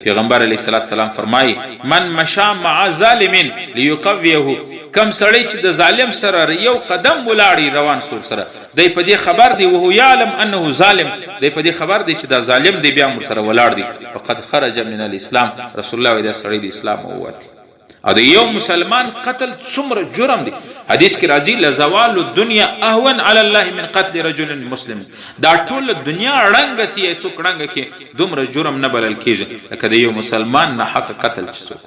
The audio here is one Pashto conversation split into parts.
پیغمبر علیه السلام فرمایي من مشا مع ظالم لیقویه، کم سړی چې د ظالم سره یو قدم ولاړی روان سور سره، دی په دې خبر دی وهو یعلم انه ظالم، دی په دې خبر دی چې دا ظالم دی بیا سره ولاړ دی، فقد خرج من الاسلام، رسول الله وایي دا سړی د اسلام ووتی. او د یو مسلمان قتل څومره جرم دی. حدیث کې راځي لزوال الدنیا اهون علی الله من قتل رجل مسلم، دا ټول دنیا ړنګه سی څوک ړنګه کې دومره جرم نه بلل کېږي لکه د یو مسلمان نه حق قتل چې څوک.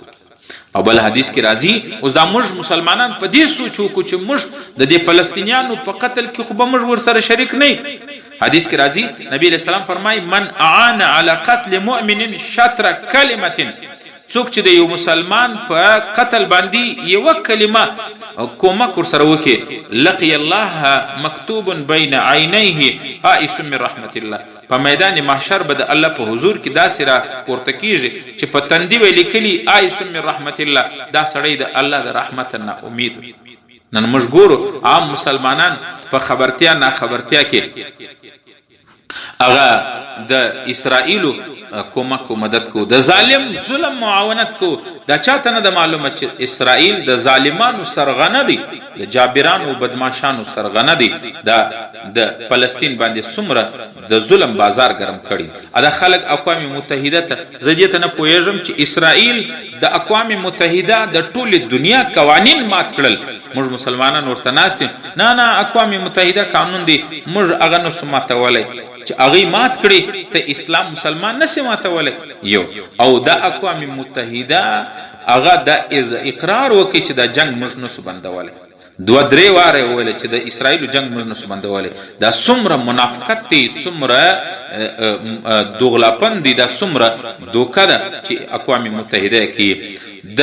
او بل حدیث کې راځي اوس دا موږ مسلمانان په دې سوچ وکړو چې موږ د دې فلسطینیانو په قتل کې خو به موږ ورسره شریک نه. حدیث کې راځي نبی علیہ السلام فرمایي من اعان علی قتل مؤمن شطر کلمه، څوک چې د یو مسلمان په قتل باندې یو کلمه کومک ورسره وکړي لقي الله مکتوب بین عینیه آئس من رحمت الله، په میدان محشر به د الله په حضور کې داسې را پورته کیږي چې په تندي وی لیکلي آئس من رحمت الله، دا سړی د الله د رحمت نه امید. نن موږ ګورو عام مسلمانان په خبرتیا نه خبرتیا کې هغه د اسرائیلو کومک و مدد کو، د ظالم ظلم معاونت کو. دا چاته نه د معلومه چې اسرائیل د ظالمانو سرغنه دی، د جابرانو بدماشانو سرغنه دی، د فلسطین باندې څومره د ظلم بازار ګرم کړي. دا خلک اقوام متحده ته زه دې ته نه پوهېږم چې اسرائیل د اقوام متحده د ټولې دنیا قوانین مات کړل، موږ مسلمانان ورته ناست نه اقوام متحده قانون دی موږ هغه نسو ماتولی چې هغې مات کړي ته اسلام مسلمان نسي ماتولی. یو او د اقوام متحده هغه دا اقرار وکړي چې دا جنگ موږ نسو بندولی، دوه درې واره وویل چې د اسرائیلو جنگ موږ نسو بندولی. دا څومره منافقت دی، څومره دوغلاپن دی، دا څومره دوکه ده چې اقوام متحده کې د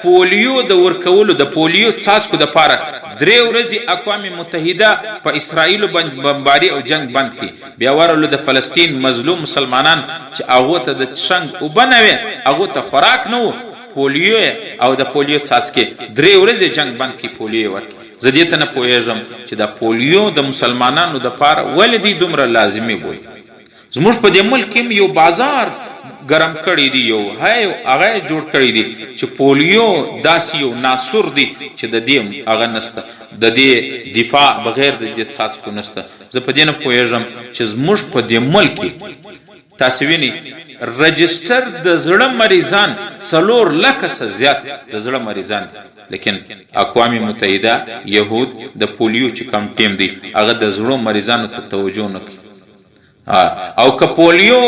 پولیو د ورکولو د پولیو څاڅکو دپاره 3 ورځې اقوام متحده په اسرائیلو بمباري او جنگ بند کړي. بیا ورلو د فلسطین مظلوم مسلمانان چې هغو ته د څښنګ اوبه نه وې، هغو ته خوراک نه و، پولیو او د پولیو څاڅکې 3 ورځې جنگ بند کړي، پولیو ورکړي. زه دې ته نه پوهېږم چې د پولیو د مسلمانانو دپاره ولې دوی دومره لازمي بولي. زموږ په دې ملک کې یو بازار ګرم کړی دی، یو هغه جوړ کړی دی چې پولیو داسې یو ناسور دی چې د دې هغه نسته، د دې دفاع بغیر د دې څاڅکو نسته. زه په دې نه پوهېږم چې زموږ په دې ملک کې تاسو وینئ رجسټر د زړه مریضان 4 لکه څه زیات د زړه مریضان، لیکن اقوام متحده یهود د پولیو چې کم ټیم دی هغه د زړو مریضانو ته توجه نه کوي. او که پولیو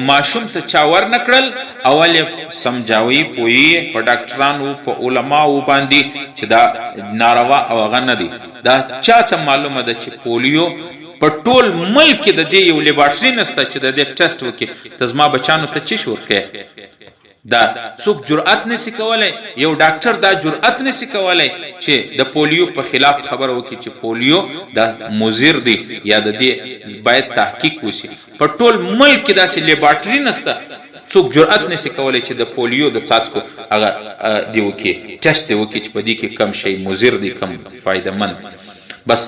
ماشوم ته چاور نکړل اول سمجاوي پوي په ډاکټرانو په علماو باندې چې دا ناروا او هغه نه دي. دا چاته معلومه ده چې پولیو په ټول ملک د دې یو لیبارټري نسته چې د دې ټیسټ وکړي ته زما بچانو ته چش ورکړي. دا څوک جرأت نسی کولای، یو ډاکټر دا جرأت نسی کولای چې د پولیو په خلاف خبر وکړي چې پولیو دا مضر دی یا د دې باید تحقیق وشي. په ټول ملک کې داسې لیبارټري نسته، څوک جرأت نسی کولای چې د پولیو د څاڅکو هغه دی وکړي، ټیسټ دی وکړي چې په دې کې کم شی مضر دی کم فایده مند. بس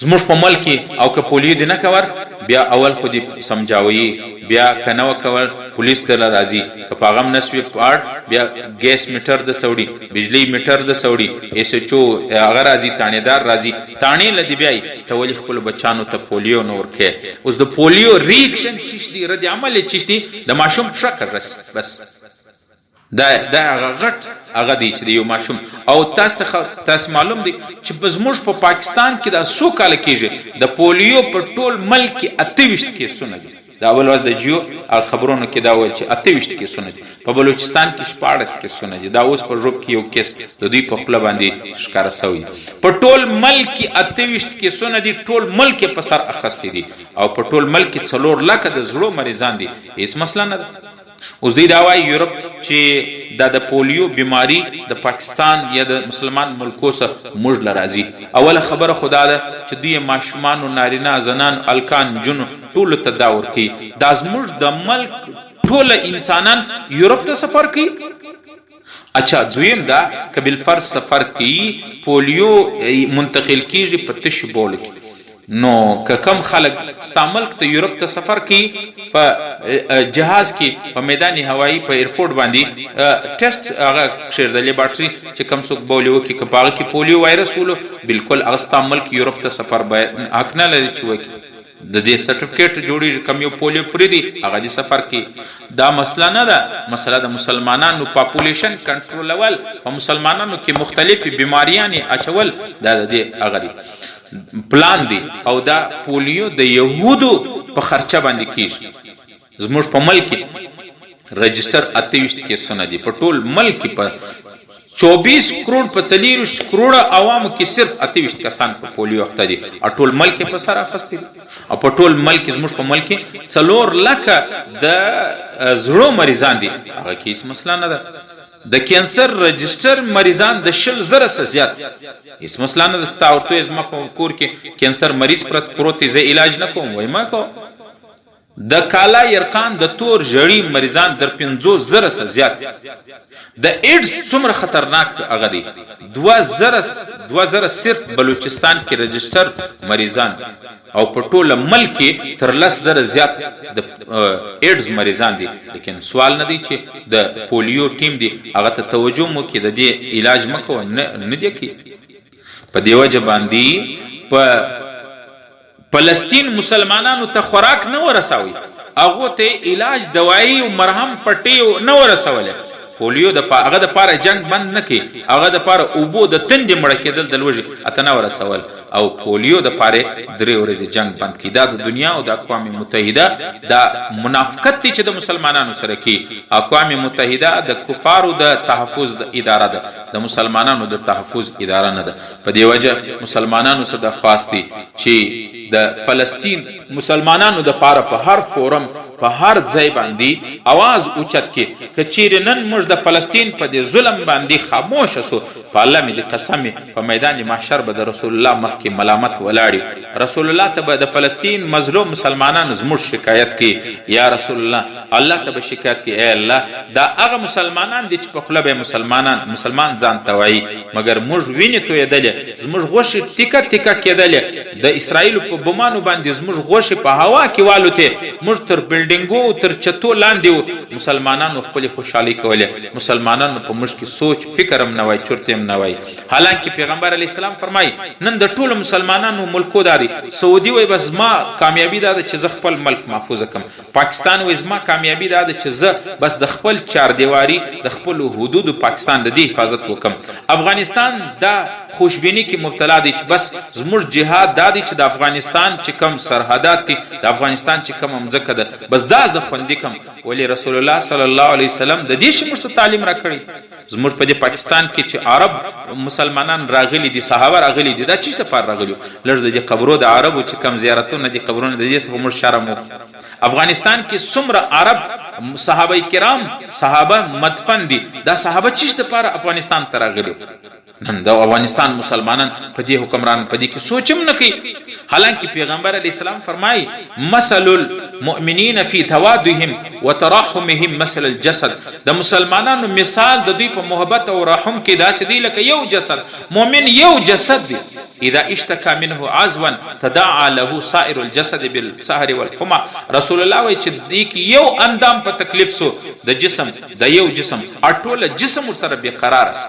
زموږ په ملک کې او که پولیو دی نه کور بیا اول خو دې سمجاوي، بیا که نه وکول پولیس ته راځي، که په هغه هم نسوي پاړ بیا ګیس میټر د سوړي، بجلی میټر د سوړي، ایس ایچ او هغه راځي، تانیدار راځي، تانې له دې بیایي ته ولې خپلو بچانو ته پولیو نه ورکوې. اوس د پولیو ریاکشن چیش دی، رد عمل یې چیش دی، د ماشوم شکر رسي. بس دا هغه غټ هغه دی چې د یو ماشوم. او تاسو معلوم دی چې زموږ په پاکستان کې دا 100 کاله کېږي د پولیو په ټول ملک کې 28 کیسونه دي. دا اول ورځ د جیو خبرونو کې دا ویل چې 28 کیسونه دي، په بلوچستان کې 14 کیسونه دي، دا اوس په ژوب کې یو کیس د دوی په خوله باندې ښکاره سوی. په ټول ملک کې 28 کیسونه دي، ټول ملک په سر اخیستې دي، او په ټول ملک کې 4 لکه د زړو مریضان دي. هیڅ مسله نه ده. اوس دوی دا وایي یورپ چې دا د پولیو بیماری د پاکستان یا د مسلمان ملکو سره موږ له راځي. اوله خبره خدا ده چې دوی ماشومانو نارینه زنان الکان جنو ټولو ته دا ورکوي. دا زموږ د ملک ټوله انسانان یورپ ته سفر کوي. اچھا دویم دا که بالفرض سفر کوي پولیو منتقل کیږي په تش بول کې، نو که کم خلک ستا ملک ته یورپ ته سفر کی په جهاز کې په میدان هوایی په ایرپورټ باندې ټیسټ هغه کښېږده لیبارټري چې کم څوک بولیو کې که په هغه کې پولیو وایرس ولو بالکل هغه ستا ملک یورپ ته سفر باید حق نه لري چې وکړي د دې سرټیفیکیټ جوړیږي کم یو پولیو پوری دی هغه دې سفر کې دا مسله نه ده مسله د مسلمانانو پاپولیشن کنټرولول په مسلمانانو کې مختلفې بیماریانې اچول دا د دې هغه دی پلان دی او دا پولیو د یهودو په خرچه باندې کیږي زموږ په ملک کې رجسټر 28 کیسونه دي په ټول ملک کې په 24 کروڑ په 40 کروڑ عوامو کې صرف 28 کسان په پولیو اخته دي او ټول ملک په سر اخستي او په ټول ملک زموږ په ملک کې 4 لکه د زړو مریضان دي هغه کې هیڅ مسله نه ده د کینسر رجسټر مریضان د 10,000 څخه زیات هیڅ مسله نه ده ستا ورته زما په کور کې کینسر مریض پروت دی زه علاج نه کوم وای ما کو د کالا یرقان د تور ژړی مریضان در 50,000 څخه زیات د ایډز څومره خطرناک هغه دی 2000 صرف بلوچستان کې رجسټر مریضان او په ټوله ملک کې تر 10,000 زیات د ایډز مریضان دي لیکن سوال نه دی چې د پولیو ټیم دی هغه ته توجه مو کې د دې علاج مکو نه دی کې په دیو باندې په فلسطین مسلمانانو ته خوراک نه ورساوي هغه ته علاج دوايي او مرهم پټي نه ورسوله پولیو د هغه د پاره جنگ بند نه کی هغه د پاره اوبو د تندې مړ کېدل د لوږې اتنه ورسول او پولیو د پاره 3 ورځې جنگ بند کی دا د دنیا او د اقوام متحده دا منافقت چې د مسلمانانو سره کی اقوام متحده د کفارو د تحفظ د اداره ده د مسلمانانو د تحفظ اداره نه ده په دی وجه مسلمانانو سره درخواست دي چې د فلسطین مسلمانانو د پاره په هر فورم په هر ځای باندې आवाज اوچت کې کچیر نن موږ د فلسطین په دې ظلم باندې خاموش شو په الله مې د قسم په میدان محشر به د رسول الله مخکې ملامت ولاړی رسول الله ته به د فلسطین مظلوم مسلمانانو زموږ شکایت کې یا رسول الله ته به شکایت کې اے الله دا هغه مسلمانان دي چې په خله به مسلمان ځان ته وایي مګر موږ وینې تویېدلې زموږ غوښې ټیکه ټیکه کېدلې د اسرائیلو په بمانو باندې زموږ غوښې په هوا کې والوتې موږ تر بلډینګو تر چتو لاندې مسلمانانو خپل خوشحالي کولې مسلمانانو په موږ کې سوچ فکر هم نه وای چورته هم نه وای حالانکه پیغمبر علی السلام فرمای نن د ټولو مسلمانانو ملکو داري سعودي وای بس ما کامیابی ده چې زه خپل ملک محفوظ کم پاکستان وای زما کامیابی ده چې زه بس د خپل چار دیواری د خپل حدود پاکستان د دې حفاظت وکم افغانستان دا خوشبینی کې مبتلا دي چې بس زموږ جهاد دادي چې د افغانستان چې کم سرحدات دي د افغانستان چې کم ممزکه ده بس دا زه خوندې کم ولی رسول الله صلی الله علیه وسلم د دې شی مشته تعلیم را کړی زموږ په دې پاکستان کې چې عرب مسلمانان راغلي دي صحابه راغلي دي دا چی ته پر راغلي لږ د قبرو د عربو چې کم زیارتونه دي قبرونه د دې څخه موږ شرم افغانستان کې څومره عرب صحابه کرام صحابه مدفن دي دا صحابه چی ته پر افغانستان ته راغلي نن د افغانستان مسلمانان په دې حکمران په دې کې سوچم نه کوي حالانکه پیغمبر علی السلام فرمای مثل المؤمنین فی توادهم وتراحمهم مثل الجسد د مسلمانانو مثال د دوی په محبت او رحم کې داسې دی لکه یو جسد مؤمن یو جسد دی اذا اشتكى منه عضوا تداعى له سائر الجسد بالسهر والحمى رسول الله وی چې دې کې یو اندام په تکلیف سو د جسم د یو جسم ټول جسم سره به قرار